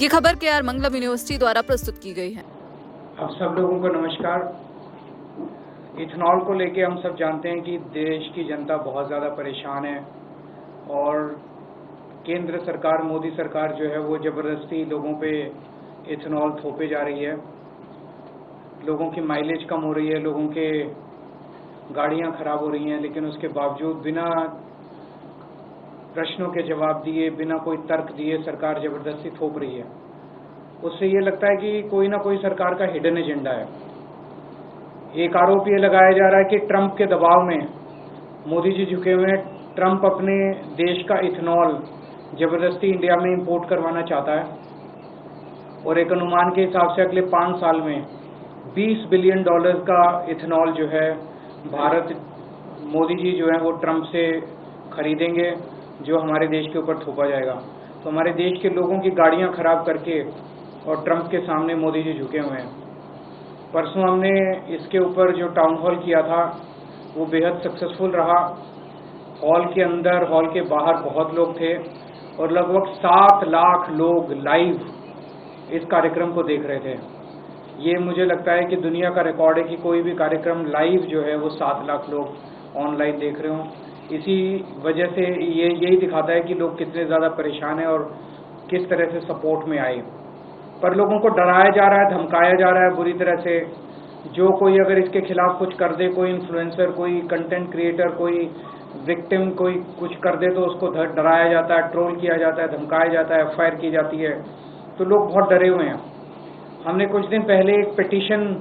ये खबर KR मंगलम university द्वारा प्रस्तुत की गई है। अब सब लोगों को नमस्कार। इथेनॉल को लेके हम सब जानते हैं कि देश की जनता बहुत ज़्यादा परेशान है और केंद्र सरकार, मोदी सरकार जो है वो ज़बरदस्ती लोगों पे इथेनॉल थोपे जा रही है। लोगों की माइलेज कम हो रही है, लोगों के गाड़ियां खराब हो रही हैं, लेकिन उसके बावजूद बिना प्रश्नों के जवाब दिए, बिना कोई तर्क दिए सरकार ज़बरदस्ती थोप रही है। उससे ये लगता है कि कोई ना कोई सरकार का हिडन एजेंडा है। एक आरोप ये लगाया जा रहा है कि ट्रंप के दबाव में मोदी जी झुके हुए हैं। ट्रंप अपने देश का इथेनॉल ज़बरदस्ती इंडिया में इंपोर्ट करवाना चाहता है और एक अनुमान के हिसाब से अगले 5 साल में $20 बिलियन का इथेनॉल जो है भारत, मोदी जी जो है वो ट्रंप से खरीदेंगे, जो हमारे देश के ऊपर थोपा जाएगा। तो हमारे देश के लोगों की गाड़ियां खराब करके और ट्रंप के सामने मोदी जी झुके हुए हैं। परसों हमने इसके ऊपर जो टाउन हॉल किया था वो बेहद सक्सेसफुल रहा। हॉल के अंदर, हॉल के बाहर बहुत लोग थे और लगभग 7 लाख लोग लाइव इस कार्यक्रम को देख रहे थे। ये मुझे लगता है कि दुनिया का रिकॉर्ड है कि कोई भी कार्यक्रम लाइव जो है वो 7 लाख लोग ऑनलाइन देख रहे हों। इसी वजह से यही दिखाता है कि लोग कितने ज़्यादा परेशान हैं और किस तरह से सपोर्ट में आए। पर लोगों को डराया जा रहा है, धमकाया जा रहा है बुरी तरह से। जो कोई अगर इसके खिलाफ कुछ कर दे, कोई इन्फ्लुएंसर, कोई कंटेंट क्रिएटर, कोई विक्टिम कोई कुछ कर दे तो उसको डराया जाता है, ट्रोल किया जाता है, धमकाया जाता है, FIR की जाती है। तो लोग बहुत डरे हुए हैं। हमने कुछ दिन पहले एक पिटीशन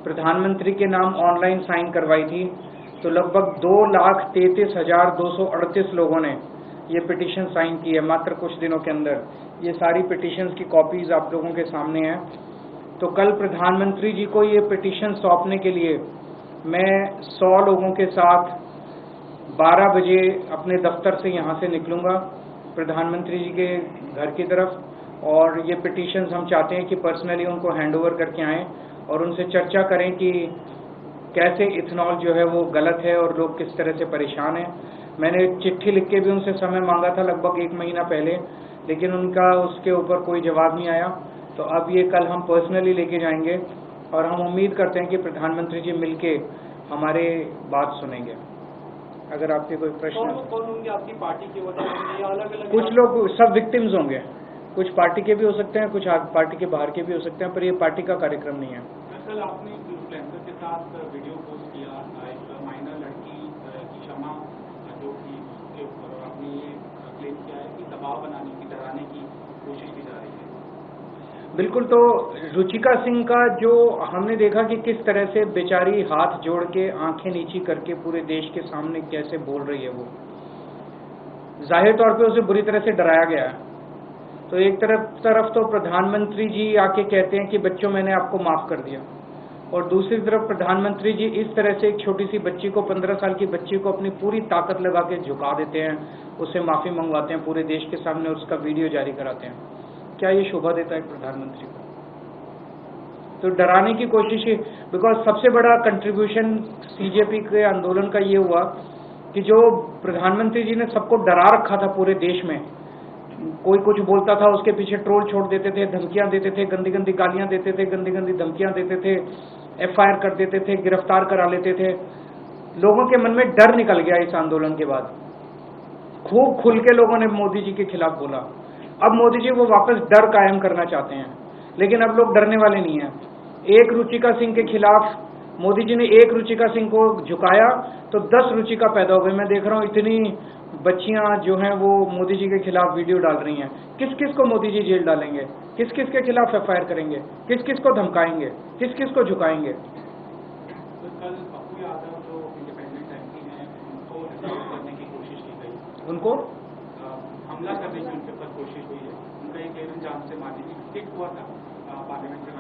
प्रधानमंत्री के नाम ऑनलाइन साइन करवाई थी, तो लगभग 2,33,238 लोगों ने ये पिटीशन साइन की है मात्र कुछ दिनों के अंदर। ये सारी पिटीशंस की कॉपीज आप लोगों के सामने हैं। तो कल प्रधानमंत्री जी को ये पिटीशन सौंपने के लिए मैं 100 लोगों के साथ 12 बजे अपने दफ्तर से यहाँ से निकलूँगा प्रधानमंत्री जी के घर की तरफ, और ये पिटीशंस हम चाहते हैं कि पर्सनली उनको हैंड ओवर करके आएँ और उनसे चर्चा करें कि कैसे इथेनॉल जो है वो गलत है और लोग किस तरह से परेशान हैं। मैंने चिट्ठी लिख के भी उनसे समय मांगा था लगभग 1 महीना पहले, लेकिन उनका उसके ऊपर कोई जवाब नहीं आया। तो अब ये कल हम पर्सनली लेके जाएंगे और हम उम्मीद करते हैं कि प्रधानमंत्री जी मिलके हमारे बात सुनेंगे। अगर आपके कोई प्रश्न, कौन होंगे आपकी पार्टी के वजह अलग-अलग? कुछ लोग, सब विक्टिम्स होंगे, कुछ पार्टी के भी हो सकते हैं, कुछ पार्टी के बाहर के भी हो सकते हैं, पर ये पार्टी का कार्यक्रम नहीं है। कल आपने इन्फ्लुएंसर के साथ वीडियो पोस्ट किया, एक माइनर लड़की की क्षमा जो कि उसके ऊपर आपने ये क्लेम किया है कि दबाव बनाने की, डराने की कोशिश की जा रही है। बिल्कुल। तो रुचिका सिंह का जो हमने देखा कि किस तरह से बेचारी हाथ जोड़ के आंखें नीची करके पूरे देश के सामने कैसे बोल रही है, वो जाहिर तौर पे उसे बुरी तरह से डराया गया है। तो एक तरफ तो प्रधानमंत्री जी आके कहते हैं कि बच्चों मैंने आपको माफ कर दिया, और दूसरी तरफ प्रधानमंत्री जी इस तरह से एक छोटी सी बच्ची को, 15 साल की बच्ची को अपनी पूरी ताकत लगा के झुका देते हैं, उससे माफी मंगवाते हैं पूरे देश के सामने, उसका वीडियो जारी कराते हैं। क्या ये शोभा देता है प्रधानमंत्री को? तो डराने की कोशिश है, बिकॉज सबसे बड़ा कंट्रीब्यूशन CJP के आंदोलन का ये हुआ कि जो प्रधानमंत्री जी ने सबको डरा रखा था पूरे देश में, कोई कुछ बोलता था उसके पीछे ट्रोल छोड़ देते थे, धमकियां देते थे, गंदी गंदी गालियां देते थे, गंदी गंदी धमकियां देते थे, FIR कर देते थे, गिरफ्तार करा लेते थे। लोगों के मन में डर निकल गया इस आंदोलन के बाद। खूब खुल के लोगों ने मोदी जी के खिलाफ बोला। अब मोदी जी वो वापस डर कायम करना चाहते हैं, लेकिन अब लोग डरने वाले नहीं हैं। एक रुचिका सिंह के खिलाफ मोदी जी ने एक रुचिका सिंह को झुकाया तो 10 रुचिका पैदा हो गई। मैं देख रहा हूँ इतनी बच्चियां जो हैं वो मोदी जी के खिलाफ वीडियो डाल रही हैं। किस किस को मोदी जी जेल डालेंगे, किस किस के खिलाफ FIR करेंगे, किस किस को धमकाएंगे, किस किस को झुकाएंगे? तो कल पप्पू यादव जो इंडिपेंडेंट MP हैं उनको अरेस्ट करने की कोशिश की गई, उनको हमला करने की उनके ऊपर कोशिश हुई है। उनका एक एवं जान से मारने की स्किट हुआ था पार्लियामेंट में।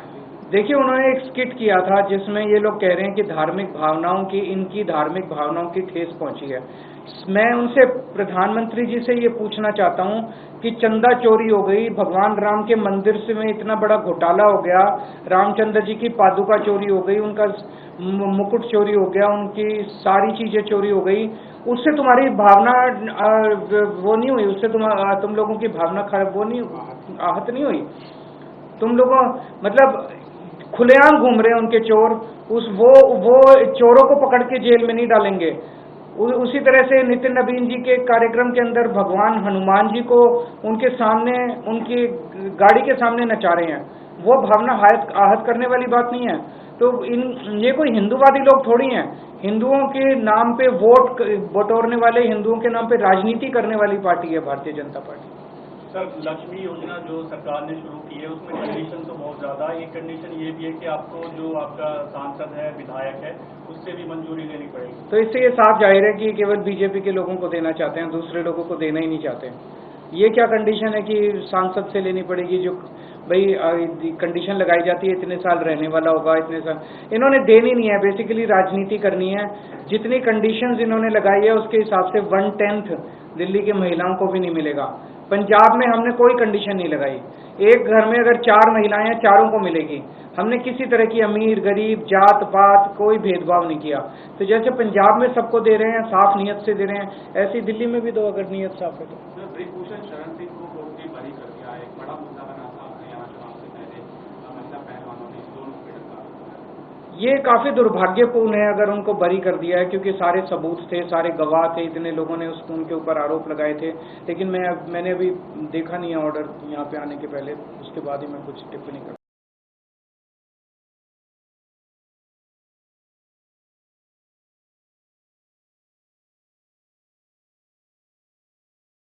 देखिए, उन्होंने एक स्किट किया था जिसमें ये लोग कह रहे हैं कि धार्मिक भावनाओं की, इनकी धार्मिक भावनाओं की ठेस पहुंची है। मैं उनसे, प्रधानमंत्री जी से ये पूछना चाहता हूं कि चंदा चोरी हो गई, भगवान राम के मंदिर से में इतना बड़ा घोटाला हो गया, रामचंद्र जी की पादुका चोरी हो गई, उनका मुकुट चोरी हो गया, उनकी सारी चीजें चोरी हो गई, उससे तुम्हारी भावना वो नहीं हुई, उससे तुम लोगों की भावना खराब वो नहीं, आहत नहीं हुई? तुम लोगों मतलब खुलेआम घूम रहे हैं उनके चोर, वो चोरों को पकड़ के जेल में नहीं डालेंगे। उसी तरह से नितिन नवीन जी के कार्यक्रम के अंदर भगवान हनुमान जी को उनके सामने, उनकी गाड़ी के सामने नचा रहे हैं। वो भावना आहत करने वाली बात नहीं है। तो ये कोई हिंदूवादी लोग थोड़ी हैं। हिंदुओं के नाम पे वोट बटोरने वाले, हिंदुओं के नाम पे राजनीति करने वाली पार्टी है भारतीय जनता पार्टी। सर, लक्ष्मी योजना जो सरकार ने शुरू की है उसमें कंडीशन तो बहुत ज्यादा है। एक कंडीशन ये भी है कि आपको जो आपका सांसद है, विधायक है, उससे भी मंजूरी लेनी पड़ेगी। तो इससे ये साफ जाहिर है कि केवल बीजेपी के लोगों को देना चाहते हैं, दूसरे लोगों को देना ही नहीं चाहते। ये क्या कंडीशन है कि सांसद से लेनी पड़ेगी? जो भाई कंडीशन लगाई जाती है इतने साल रहने वाला होगा, इतने साल, इन्होंने देनी नहीं है। बेसिकली राजनीति करनी है। जितनी कंडीशंस इन्होंने लगाई है उसके हिसाब से 1/10 दिल्ली की महिलाओं को भी नहीं मिलेगा। पंजाब में हमने कोई कंडीशन नहीं लगाई। एक घर में अगर 4 महिलाएं हैं, चारों को मिलेगी। हमने किसी तरह की अमीर गरीब जात पात कोई भेदभाव नहीं किया। तो जैसे पंजाब में सबको दे रहे हैं, साफ नियत से दे रहे हैं, ऐसी दिल्ली में भी दो अगर नियत साफ है तो। ब्रिजभूषण शरण सिंह को कोर्ट ने बरी कर दिया। एक बड़ा मुद्दा बना था अपने यहाँ चुनाव से पहले, महिला पहलवानों ने दोनों पीड़ित का। ये काफी दुर्भाग्यपूर्ण है अगर उनको बरी कर दिया है, क्योंकि सारे सबूत थे, सारे गवाह थे, इतने लोगों ने उनके ऊपर आरोप लगाए थे। लेकिन मैंने अभी देखा नहीं है ऑर्डर यहाँ पे आने के पहले, उसके बाद ही मैं कुछ टिप्पणी कर